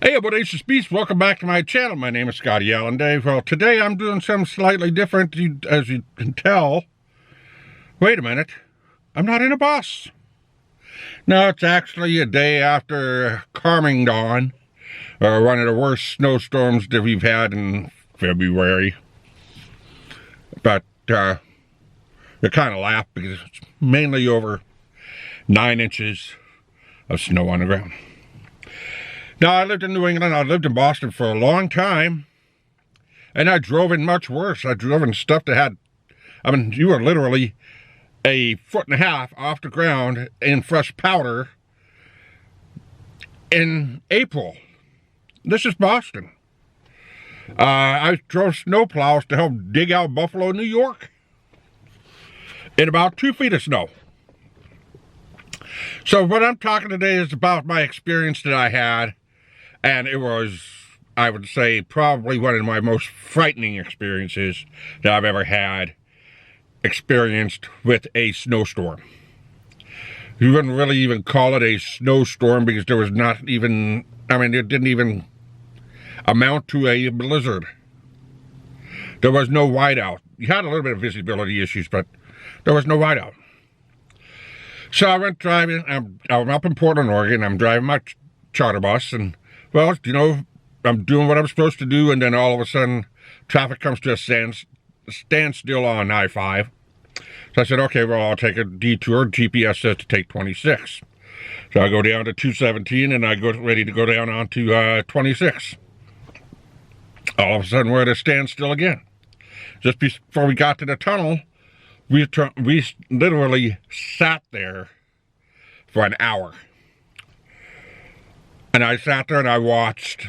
Hey everybody, it's Beast. Welcome back to my channel. My name is Scottyallenday. Well, today I'm doing something slightly different, as you can tell. Wait a minute. I'm not in a bus. No, it's actually a day after calming dawn, or one of the worst snowstorms that we've had in February. But, you kind of laugh because it's mainly over 9 inches of snow on the ground. Now, I lived in New England. I lived in Boston for a long time, and I drove in much worse. I drove in stuff that had, you were literally a foot and a half off the ground in fresh powder in April. This is Boston. I drove snowplows to help dig out Buffalo, New York, in about 2 feet of snow. So what I'm talking today is about my experience that I had. And it was, I would say, probably one of my most frightening experiences that I've ever had experienced with a snowstorm. You wouldn't really even call it a snowstorm because there was not even, it didn't even amount to a blizzard. There was no whiteout. You had a little bit of visibility issues, but there was no whiteout. So I went driving. I'm up in Portland, Oregon. I'm driving my charter bus, and well, I'm doing what I'm supposed to do, and then all of a sudden, traffic comes to a standstill on I-5. So I said, okay, well, I'll take a detour. GPS says to take 26. So I go down to 217, and I go ready to go down onto 26. All of a sudden, we're at a standstill again. Just before we got to the tunnel, we literally sat there for an hour. And I sat there and I watched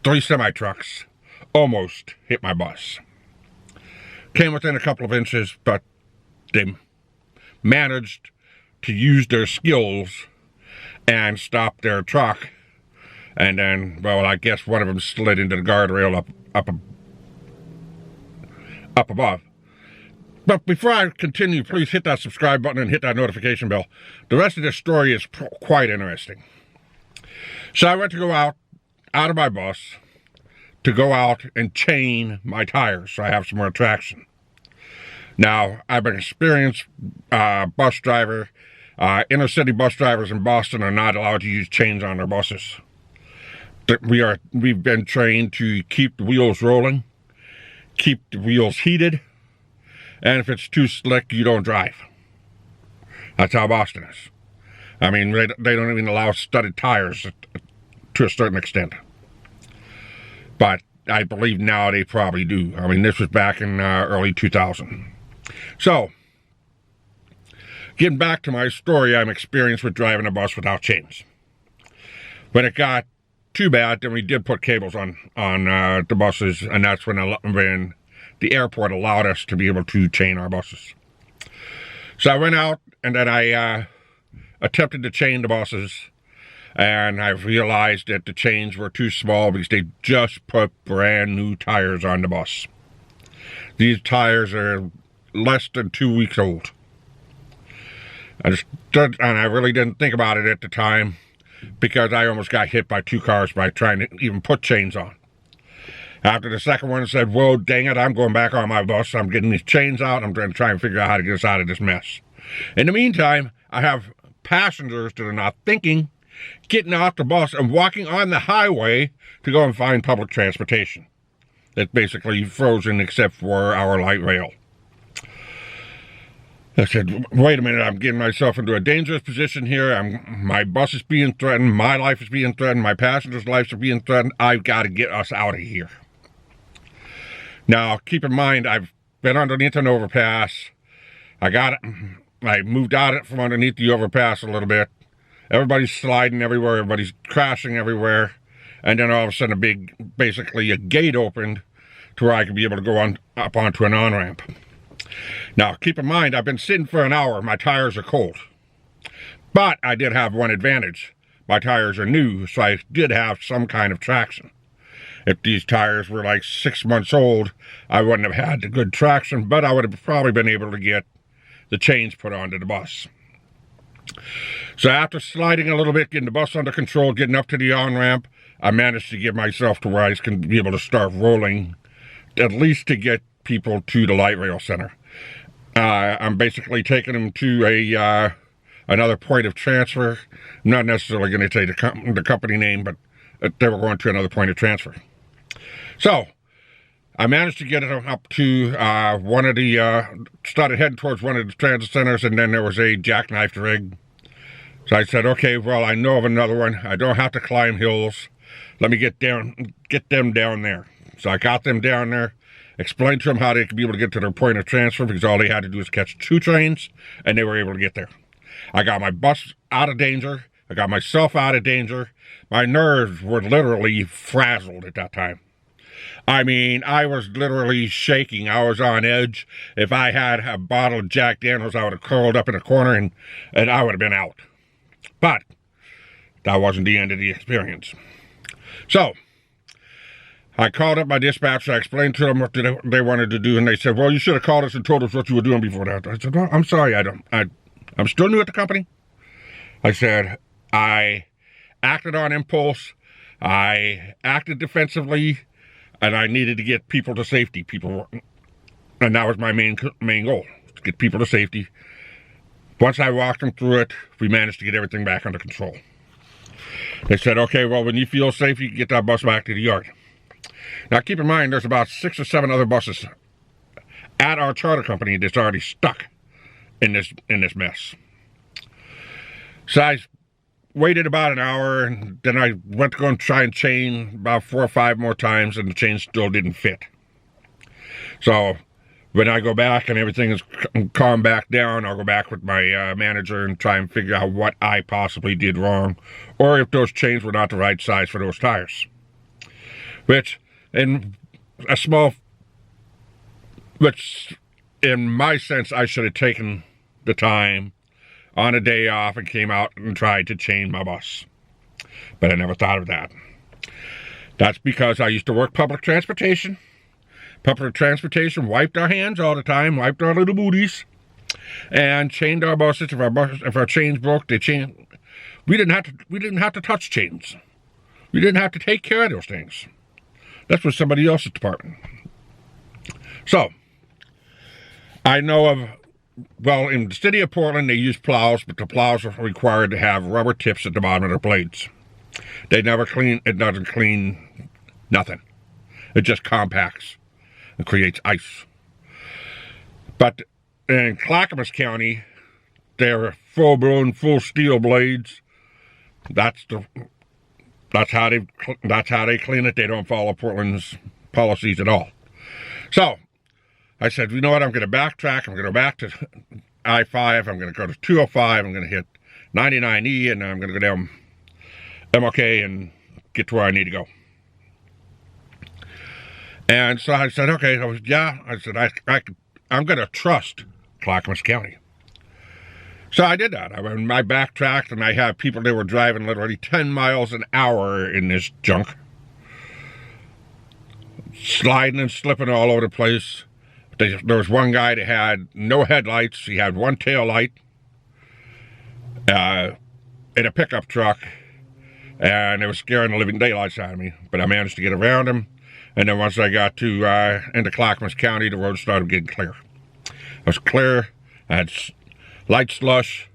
3 semi-trucks almost hit my bus. Came within a couple of inches, but they managed to use their skills and stop their truck. And then, well, I guess one of them slid into the guardrail up above. But before I continue, please hit that subscribe button and hit that notification bell. The rest of this story is quite interesting. So I went to go out of my bus to go out and chain my tires so I have some more traction. Now, I'm an experienced bus driver. Inner city bus drivers in Boston are not allowed to use chains on their buses. We've been trained to keep the wheels rolling, keep the wheels heated, and if it's too slick, you don't drive. That's how Boston is. They don't even allow studded tires to a certain extent. But I believe now they probably do. This was back in early 2000. So, getting back to my story, I'm experienced with driving a bus without chains. When it got too bad, then we did put cables on the buses, and that's when the airport allowed us to be able to chain our buses. So I went out, and then I attempted to chain the buses, and I realized that the chains were too small because they just put brand new tires on the bus. These tires are less than 2 weeks old. I really didn't think about it at the time because I almost got hit by 2 cars by trying to even put chains on. After the second one, I said, well, dang it, I'm going back on my bus. I'm getting these chains out. I'm trying to try and figure out how to get us out of this mess. In the meantime, I have passengers that are not thinking, getting off the bus and walking on the highway to go and find public transportation. It's basically frozen except for our light rail. I said, wait a minute, I'm getting myself into a dangerous position here. My bus is being threatened. My life is being threatened. My passengers' lives are being threatened. I've got to get us out of here. Now, keep in mind, I've been underneath an overpass. I moved out from underneath the overpass a little bit. Everybody's sliding everywhere. Everybody's crashing everywhere. And then all of a sudden, basically a gate opened to where I could be able to go up onto an on-ramp. Now, keep in mind, I've been sitting for an hour. My tires are cold. But I did have one advantage. My tires are new, so I did have some kind of traction. If these tires were like 6 months old, I wouldn't have had the good traction, but I would have probably been able to get the chains put onto the bus. So after sliding a little bit, getting the bus under control, getting up to the on-ramp, I managed to get myself to where I can be able to start rolling, at least to get people to the light rail center. I'm basically taking them to another point of transfer. I'm not necessarily going to say the company name, but they were going to another point of transfer. So I managed to get it up to one of the, started heading towards one of the transit centers, and then there was a jackknife rig. So I said, okay, well, I know of another one. I don't have to climb hills. Let me get them down there. So I got them down there, explained to them how they could be able to get to their point of transfer, because all they had to do was catch 2 trains, and they were able to get there. I got my bus out of danger. I got myself out of danger. My nerves were literally frazzled at that time. I mean, I was literally shaking. I was on edge. If I had a bottle of Jack Daniels, I would have curled up in a corner and I would have been out. But that wasn't the end of the experience. So I called up my dispatcher. I explained to them what they wanted to do, and they said, well, you should have called us and told us what you were doing before that. I said, well, I'm sorry, I'm still new at the company. I said, I acted on impulse. I acted defensively, and I needed to get people to safety. And that was my main goal, to get people to safety. Once I walked them through it, we managed to get everything back under control. They said, okay, well, when you feel safe, you can get that bus back to the yard. Now, keep in mind, there's about 6 or 7 other buses at our charter company that's already stuck in this mess. So I waited about an hour, and then I went to go and try and chain about 4 or 5 more times, and the chain still didn't fit. So when I go back and everything is calmed back down, I'll go back with my manager and try and figure out what I possibly did wrong, or if those chains were not the right size for those tires. Which, in my sense, I should have taken the time on a day off and came out and tried to chain my bus. But I never thought of that. That's because I used to work public transportation. Public transportation wiped our hands all the time, wiped our little booties, and chained our buses. If our chains broke, they chained. We didn't have to touch chains. We didn't have to take care of those things. That's was somebody else's department. So I know of, well, in the city of Portland, they use plows, but the plows are required to have rubber tips at the bottom of their blades. They never clean, it doesn't clean nothing. It just compacts and creates ice. But in Clackamas County, they're full-blown, full steel blades. That's how they clean it. They don't follow Portland's policies at all. So I said, you know what, I'm going to backtrack. I'm going to go back to I-5. I'm going to go to 205. I'm going to hit 99E, and I'm going to go down MLK and get to where I need to go. And so I said, okay. I said, I'm going to trust Clackamas County. So I did that. I backtracked, and I had people that were driving literally 10 miles an hour in this junk, sliding and slipping all over the place. There was one guy that had no headlights. He had one tail light in a pickup truck, and it was scaring the living daylights out of me. But I managed to get around him, and then once I got to into Clackamas County, the road started getting clear. I was clear. I had light slush,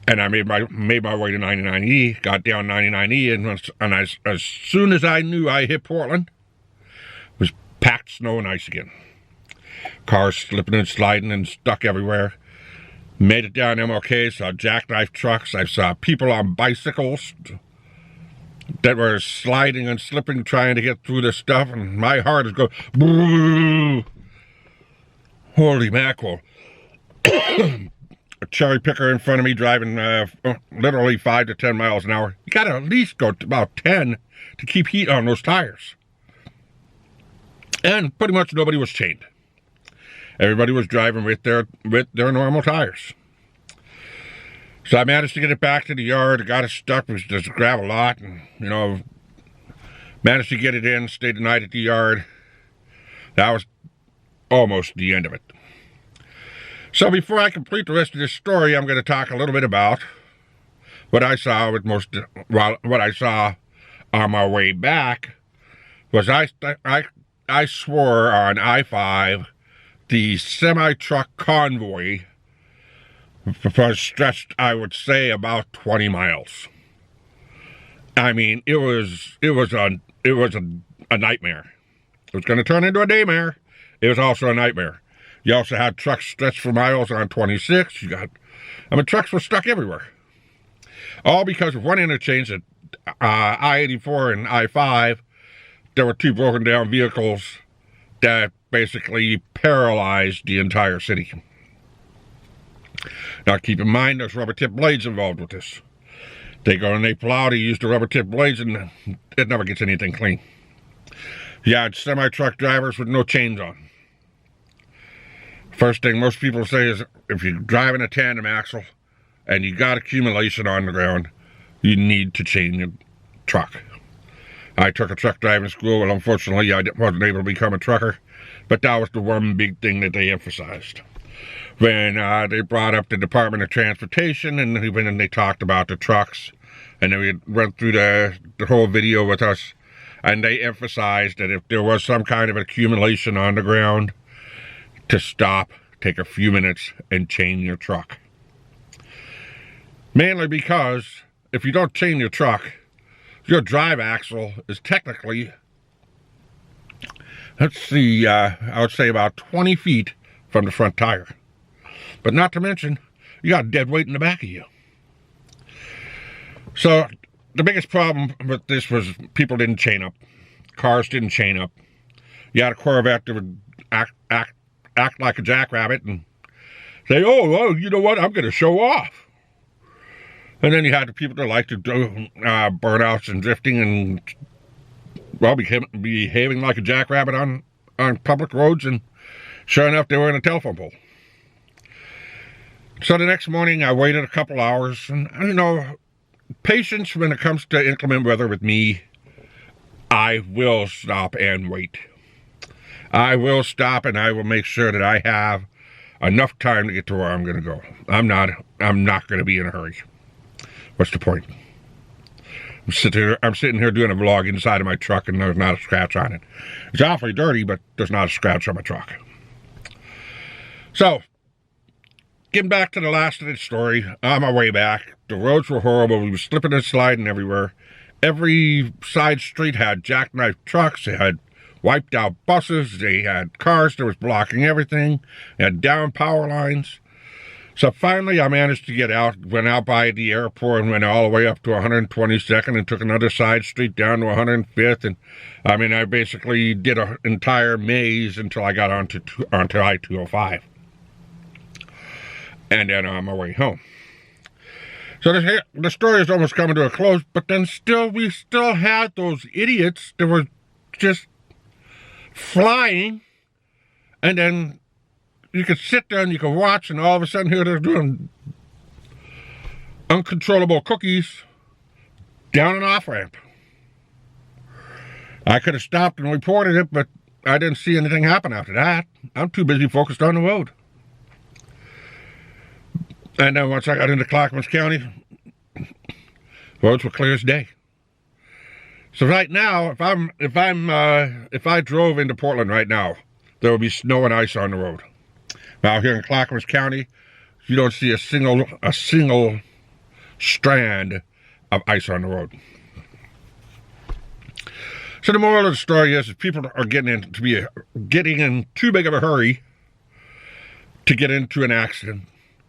and I made my way to 99E, got down 99E, and as soon as I knew I hit Portland, it was packed snow and ice again. Cars slipping and sliding and stuck everywhere. Made it down MLK, saw jackknife trucks. I saw people on bicycles that were sliding and slipping, trying to get through this stuff, and my heart is going, boo! Holy mackerel. A cherry picker in front of me driving literally 5 to 10 miles an hour. You gotta at least go to about 10 to keep heat on those tires. And pretty much nobody was chained. Everybody was driving with their normal tires. So I managed to get it back to the yard. I got it stuck. It was just a gravel lot, and managed to get it in. Stayed the night at the yard. That was almost the end of it. So before I complete the rest of this story, I'm going to talk a little bit about what I saw on my way back was I swore on I-5 the semi-truck convoy was stretched, I would say, about 20 miles. I mean, it was a nightmare. It was going to turn into a daymare. It was also a nightmare. You also had trucks stretched for miles on 26. Trucks were stuck everywhere. All because of one interchange at I-84 and I-5. There were two broken down vehicles that basically paralyzed the entire city. Now keep in mind there's rubber tip blades involved with this. They go and they plow, they use the rubber tip blades, and it never gets anything clean. You had semi-truck drivers with no chains on. First thing most people say is, if you're driving a tandem axle and you got accumulation on the ground, you need to chain your truck. I took a truck driving school, and unfortunately I wasn't able to become a trucker, but that was the one big thing that they emphasized. When they brought up the Department of Transportation, and when they talked about the trucks, and they went through the whole video with us, and they emphasized that if there was some kind of accumulation on the ground, to stop, take a few minutes, and chain your truck. Mainly because if you don't chain your truck, your drive axle is technically, I would say about 20 feet from the front tire. But not to mention, you got dead weight in the back of you. So the biggest problem with this was people didn't chain up. Cars didn't chain up. You had a Corvette that would act like a jackrabbit and say, oh, well, you know what, I'm going to show off. And then you had the people that like to do burnouts and drifting and, well, behaving like a jackrabbit on public roads, and sure enough, they were in a telephone pole. So the next morning, I waited a couple hours, and, you know, patience when it comes to inclement weather with me, I will stop and wait. I will stop, and I will make sure that I have enough time to get to where I'm going to go. I'm not going to be in a hurry. What's the point? I'm sitting here doing a vlog inside of my truck, and there's not a scratch on it. It's awfully dirty, but there's not a scratch on my truck. So, getting back to the last of the story, on my way back, the roads were horrible. We were slipping and sliding everywhere. Every side street had jackknife trucks. They had wiped out buses. They had cars that was blocking everything. They had down power lines. So finally I managed to get out, went out by the airport and went all the way up to 122nd and took another side street down to 105th. And I mean, I basically did an entire maze until I got onto I-205. And then on my way home. So the story is almost coming to a close, but then we still had those idiots that were just flying, and then you could sit there and you could watch, and all of a sudden here they're doing uncontrollable cookies down an off-ramp. I could have stopped and reported it, but I didn't see anything happen after that. I'm too busy focused on the road. And then once I got into Clackamas County, roads were clear as day. So right now, if I drove into Portland right now, there would be snow and ice on the road. Now here in Clackamas County, you don't see a single strand of ice on the road. So the moral of the story is people are getting in too big of a hurry to get into an accident.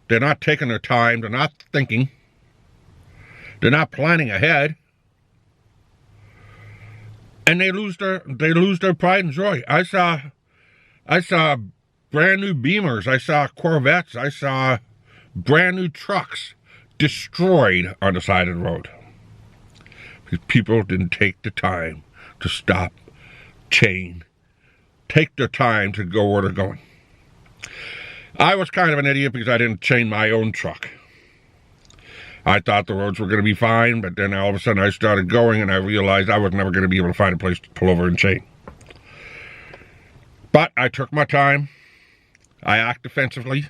They're not taking their time. They're not thinking. They're not planning ahead. And they lose their pride and joy. I saw brand new Beamers. I saw Corvettes. I saw brand new trucks destroyed on the side of the road. Because people didn't take the time to stop, chain, take their time to go where they're going. I was kind of an idiot because I didn't chain my own truck. I thought the roads were going to be fine, but then all of a sudden I started going and I realized I was never going to be able to find a place to pull over and chain. But I took my time, I acted defensively,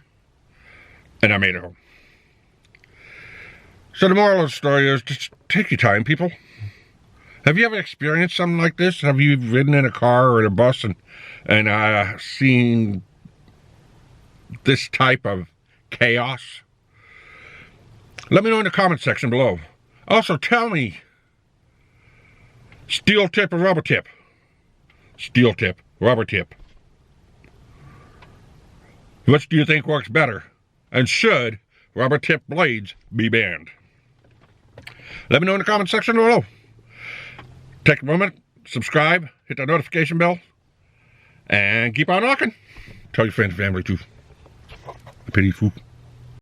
and I made it home. So the moral of the story is just take your time, people. Have you ever experienced something like this? Have you ridden in a car or in a bus and seen this type of chaos? Let me know in the comment section below. Also, tell me, steel tip or rubber tip? Steel tip, rubber tip. Which do you think works better? And should rubber tip blades be banned? Let me know in the comment section below. Take a moment, subscribe, hit that notification bell, and keep on rocking. Tell your friends and family too. I pity you.